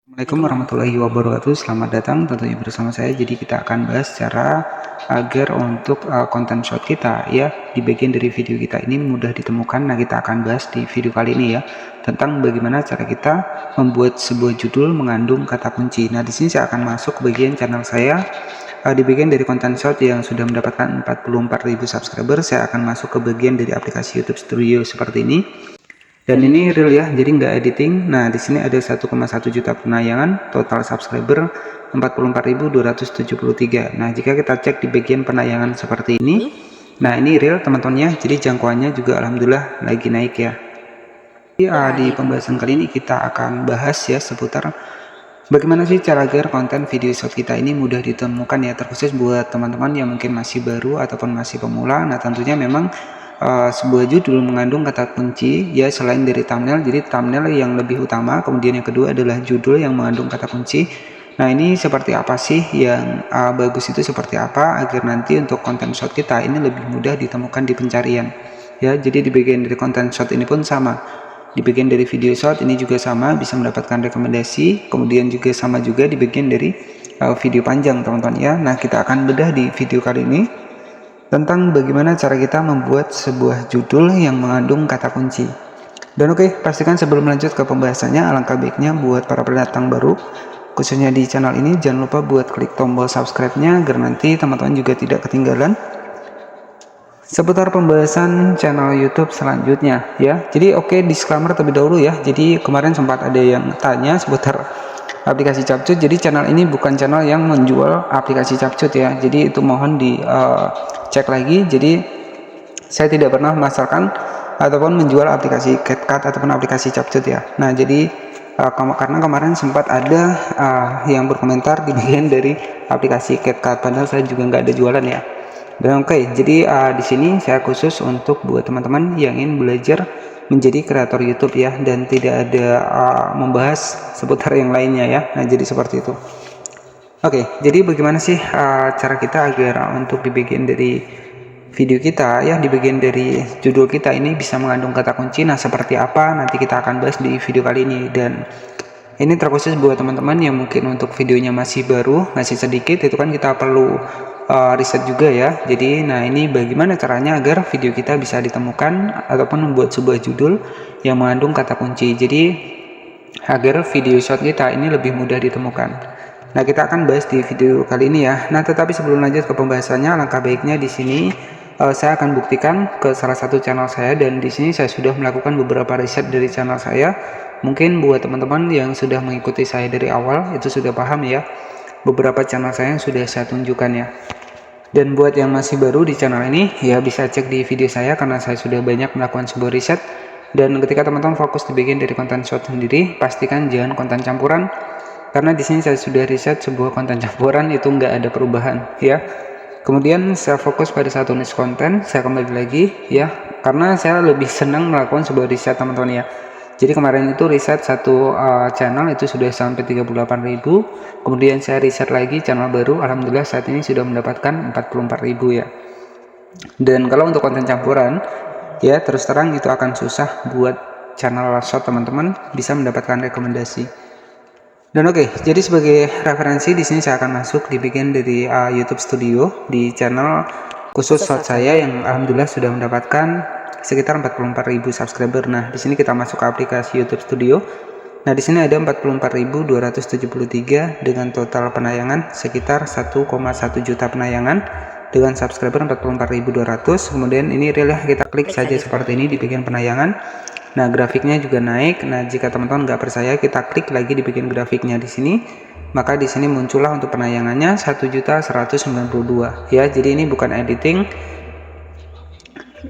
Assalamualaikum warahmatullahi wabarakatuh. Selamat datang tentunya bersama saya. Jadi kita akan bahas cara agar untuk konten short kita ya di bagian dari video kita ini mudah ditemukan. Nah, kita akan bahas di video kali ini ya tentang bagaimana cara kita membuat sebuah judul mengandung kata kunci. Nah, di sini saya akan masuk ke bagian channel saya. Di bagian dari konten short yang sudah mendapatkan 44.000 subscriber, saya akan masuk ke bagian dari aplikasi YouTube Studio seperti ini. Dan ini real ya, jadi nggak editing. Nah, di sini ada 1,1 juta penayangan, total subscriber 44.273. Nah, jika kita cek di bagian penayangan seperti ini, nah ini real teman-teman ya. Jadi jangkauannya juga alhamdulillah lagi naik ya. Jadi, di pembahasan kali ini kita akan bahas ya seputar bagaimana sih cara agar konten video short kita ini mudah ditemukan ya, terkhusus buat teman-teman yang mungkin masih baru ataupun masih pemula. Nah, tentunya memang sebuah judul mengandung kata kunci ya, selain dari thumbnail. Jadi thumbnail yang lebih utama, kemudian yang kedua adalah judul yang mengandung kata kunci. Nah, ini seperti apa sih yang bagus itu seperti apa agar nanti untuk konten short kita ini lebih mudah ditemukan di pencarian ya. Jadi di bagian dari konten short ini pun sama, di bagian dari video short ini juga sama, bisa mendapatkan rekomendasi. Kemudian juga sama juga di bagian dari video panjang teman-teman ya. Nah, kita akan bedah di video kali ini tentang bagaimana cara kita membuat sebuah judul yang mengandung kata kunci. Dan oke, pastikan sebelum lanjut ke pembahasannya, alangkah baiknya buat para pendatang baru khususnya di channel ini, jangan lupa buat klik tombol subscribe-nya agar nanti teman-teman juga tidak ketinggalan seputar pembahasan channel YouTube selanjutnya ya. Jadi oke, disclaimer terlebih dahulu ya. Jadi kemarin sempat ada yang tanya seputar aplikasi Capcut. Jadi channel ini bukan channel yang menjual aplikasi Capcut ya. Jadi itu mohon di cek lagi. Jadi saya tidak pernah memasarkan ataupun menjual aplikasi CapCut ataupun aplikasi Capcut ya. Nah, jadi karena kemarin sempat ada yang berkomentar di bagian dari aplikasi CapCut, padahal saya juga nggak ada jualan ya. Dan oke, jadi di sini saya khusus untuk buat teman-teman yang ingin belajar menjadi kreator YouTube ya, dan tidak ada membahas seputar yang lainnya ya. Nah, jadi seperti itu. Oke, jadi bagaimana sih cara kita agar untuk di bagian dari video kita ya, di bagian dari judul kita ini bisa mengandung kata kunci. Nah, seperti apa nanti kita akan bahas di video kali ini. Dan ini terkhusus buat teman-teman yang mungkin untuk videonya masih baru, masih sedikit, itu kan kita perlu riset juga ya. Jadi nah, ini bagaimana caranya agar video kita bisa ditemukan ataupun membuat sebuah judul yang mengandung kata kunci. Jadi agar video short kita ini lebih mudah ditemukan. Nah, kita akan bahas di video kali ini ya. Nah, tetapi sebelum lanjut ke pembahasannya, alangkah baiknya di sini saya akan buktikan ke salah satu channel saya, dan di sini saya sudah melakukan beberapa riset dari channel saya. Mungkin buat teman-teman yang sudah mengikuti saya dari awal itu sudah paham ya beberapa channel saya yang sudah saya tunjukkan ya. Dan buat yang masih baru di channel ini ya, bisa cek di video saya karena saya sudah banyak melakukan sebuah riset. Dan ketika teman-teman fokus di bagian dari konten short sendiri, pastikan jangan konten campuran, karena di sini saya sudah riset sebuah konten campuran itu nggak ada perubahan ya. Kemudian saya fokus pada satu niche konten, saya kembali lagi ya, karena saya lebih senang melakukan sebuah riset teman-teman ya. Jadi kemarin itu riset satu channel itu sudah sampai 38.000. Kemudian saya riset lagi channel baru, alhamdulillah saat ini sudah mendapatkan 44.000 ya. Dan kalau untuk konten campuran ya, terus terang itu akan susah buat channel short teman-teman bisa mendapatkan rekomendasi. Dan oke, jadi sebagai referensi di sini saya akan masuk di bagian dari YouTube Studio di channel khusus short saya yang alhamdulillah sudah mendapatkan sekitar 44.000 subscriber. Nah, di sini kita masuk ke aplikasi YouTube Studio. Nah, di sini ada 44.273 dengan total penayangan sekitar 1,1 juta penayangan dengan subscriber 44.200. Kemudian ini real ya, kita klik saja seperti ini di bagian penayangan. Nah, grafiknya juga naik. Nah, jika teman-teman nggak percaya, kita klik lagi di bagian grafiknya di sini. Maka di sini muncullah untuk penayangannya 1.192 ya. Jadi ini bukan editing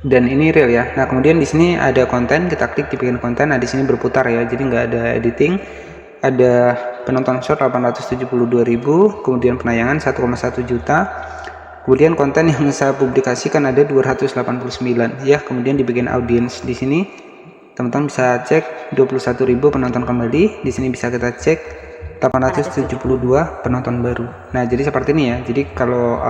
dan ini real ya. Nah, kemudian di sini ada konten, kita klik di bagian konten. Nah, di sini berputar ya. Jadi nggak ada editing. Ada penonton short 872.000, kemudian penayangan 1,1 juta. Kemudian konten yang saya publikasikan ada 289 ya. Kemudian di bagian audiens di sini teman-teman bisa cek 21.000 penonton kembali. Di sini bisa kita cek 872 penonton baru. Nah, jadi seperti ini ya. Jadi kalau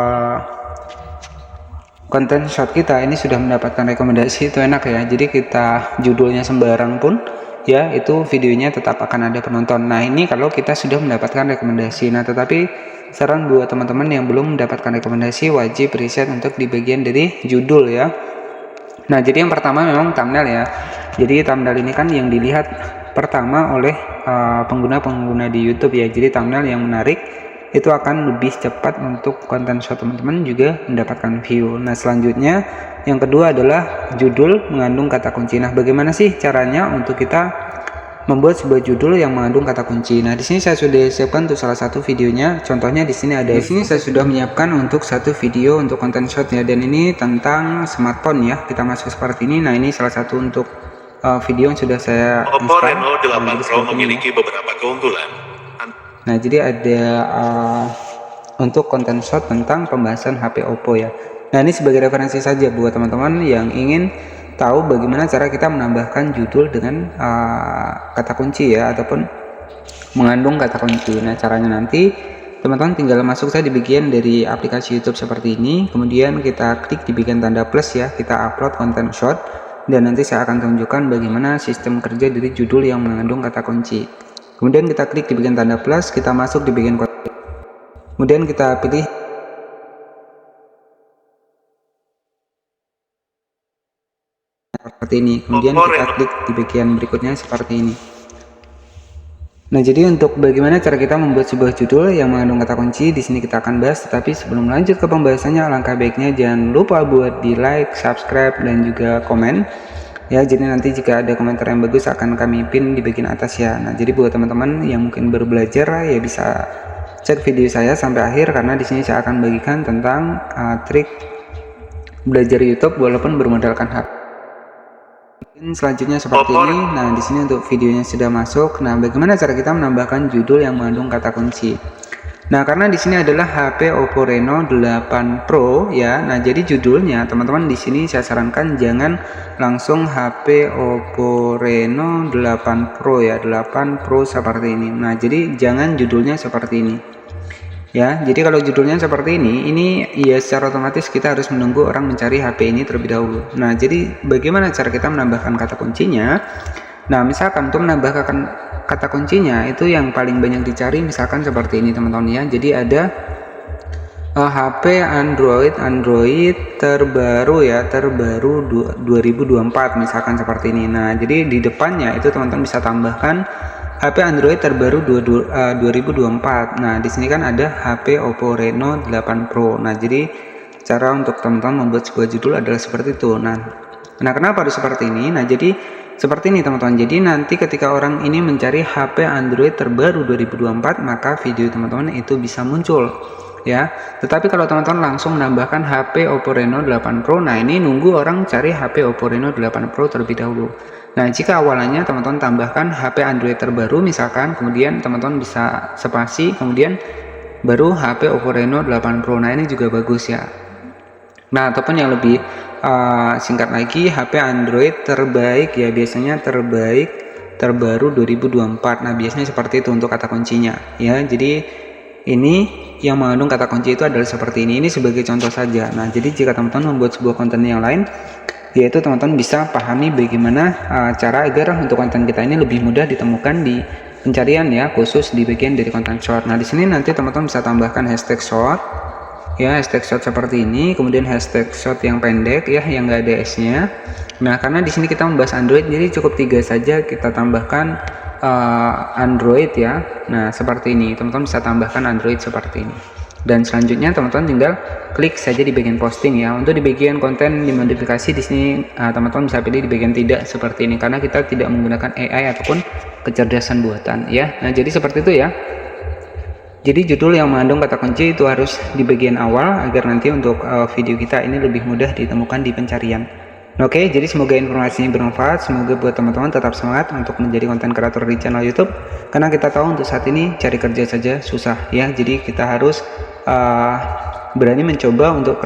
konten short kita ini sudah mendapatkan rekomendasi itu enak ya. Jadi kita judulnya sembarang pun ya itu videonya tetap akan ada penonton. Nah ini kalau kita sudah mendapatkan rekomendasi. Nah tetapi saran buat teman-teman yang belum mendapatkan rekomendasi, wajib riset untuk di bagian dari judul ya. Nah jadi yang pertama memang thumbnail ya. Jadi thumbnail ini kan yang dilihat pertama oleh pengguna-pengguna di YouTube ya. Jadi thumbnail yang menarik itu akan lebih cepat untuk konten short teman-teman juga mendapatkan view. Nah selanjutnya yang kedua adalah judul mengandung kata kunci. Nah bagaimana sih caranya untuk kita membuat sebuah judul yang mengandung kata kunci? Nah di sini saya sudah siapkan untuk salah satu videonya. Contohnya di sini ada. Di sini saya sudah menyiapkan untuk satu video untuk konten short ya, dan ini tentang smartphone ya. Kita masuk seperti ini. Nah ini salah satu untuk video yang sudah saya Oppo Reno 8 Pro memiliki beberapa keunggulan. Nah jadi ada untuk konten short tentang pembahasan HP Oppo ya. Nah ini sebagai referensi saja buat teman-teman yang ingin tahu bagaimana cara kita menambahkan judul dengan kata kunci ya, ataupun mengandung kata kunci. Nah caranya nanti teman-teman tinggal masuk saja di bagian dari aplikasi YouTube seperti ini, kemudian kita klik di bagian tanda plus ya, kita upload konten short, dan nanti saya akan tunjukkan bagaimana sistem kerja dari judul yang mengandung kata kunci. Kemudian kita klik di bagian tanda plus, kita masuk di bagian konten, kemudian kita pilih seperti ini, kemudian kita klik di bagian berikutnya seperti ini. Nah jadi untuk bagaimana cara kita membuat sebuah judul yang mengandung kata kunci, di sini kita akan bahas. Tetapi sebelum lanjut ke pembahasannya, alangkah baiknya jangan lupa buat di like, subscribe, dan juga komen ya. Jadi nanti jika ada komentar yang bagus akan kami pin di bagian atas ya. Nah jadi buat teman-teman yang mungkin baru belajar ya, bisa cek video saya sampai akhir, karena di sini saya akan bagikan tentang trik belajar YouTube walaupun bermodalkan HP. Selanjutnya seperti ini. Nah di sini untuk videonya sudah masuk. Nah bagaimana cara kita menambahkan judul yang mengandung kata kunci? Nah karena di sini adalah HP Oppo Reno 8 Pro ya. Nah jadi judulnya teman-teman di sini saya sarankan jangan langsung HP Oppo Reno 8 Pro ya, 8 Pro seperti ini. Nah jadi jangan judulnya seperti ini ya. Jadi kalau judulnya seperti ini ya secara otomatis kita harus menunggu orang mencari HP ini terlebih dahulu. Nah jadi bagaimana cara kita menambahkan kata kuncinya? Nah misalkan untuk menambahkan kata kuncinya itu yang paling banyak dicari misalkan seperti ini teman-teman ya. Jadi ada HP Android terbaru ya, terbaru 2024 misalkan seperti ini. Nah jadi di depannya itu teman-teman bisa tambahkan HP Android terbaru 2024. Nah di sini kan ada HP Oppo Reno 8 Pro. Nah jadi cara untuk teman-teman membuat sebuah judul adalah seperti itu. Nah kenapa harus seperti ini? Nah jadi seperti ini teman-teman. Jadi nanti ketika orang ini mencari HP Android terbaru 2024, maka video teman-teman itu bisa muncul ya. Tetapi kalau teman-teman langsung menambahkan HP Oppo Reno 8 Pro, nah ini nunggu orang cari HP Oppo Reno 8 Pro terlebih dahulu. Nah jika awalnya teman-teman tambahkan HP Android terbaru misalkan, kemudian teman-teman bisa spasi, kemudian baru HP Oppo Reno 8 Pro. Nah ini juga bagus ya. Nah ataupun yang lebih singkat lagi, HP Android terbaik ya, biasanya terbaik terbaru 2024. Nah biasanya seperti itu untuk kata kuncinya ya. Jadi ini yang mengandung kata kunci itu adalah seperti ini sebagai contoh saja. Nah jadi jika teman-teman membuat sebuah konten yang lain, yaitu teman-teman bisa pahami bagaimana cara agar untuk konten kita ini lebih mudah ditemukan di pencarian ya, khusus di bagian dari konten short. Nah di sini nanti teman-teman bisa tambahkan hashtag short ya, hashtag short seperti ini, kemudian hashtag short yang pendek ya, yang nggak ada S-nya. Nah karena di sini kita membahas Android, jadi cukup 3 saja kita tambahkan Android ya. Nah seperti ini, teman-teman bisa tambahkan Android seperti ini. Dan selanjutnya teman-teman tinggal klik saja di bagian posting ya. Untuk di bagian konten dimodifikasi di sini teman-teman bisa pilih di bagian tidak seperti ini, karena kita tidak menggunakan AI ataupun kecerdasan buatan ya. Nah jadi seperti itu ya. Jadi judul yang mengandung kata kunci itu harus di bagian awal agar nanti untuk video kita ini lebih mudah ditemukan di pencarian. Oke, jadi semoga informasinya bermanfaat. Semoga buat teman-teman tetap semangat untuk menjadi konten kreator di channel YouTube. Karena kita tahu untuk saat ini cari kerja saja susah ya. Jadi kita harus berani mencoba untuk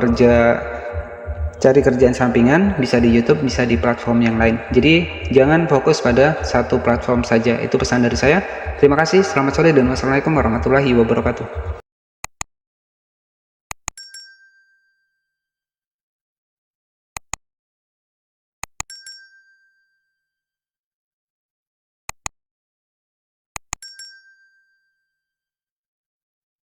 cari kerjaan sampingan, bisa di YouTube, bisa di platform yang lain. Jadi jangan fokus pada satu platform saja. Itu pesan dari saya. Terima kasih, selamat sore, dan wassalamualaikum warahmatullahi wabarakatuh.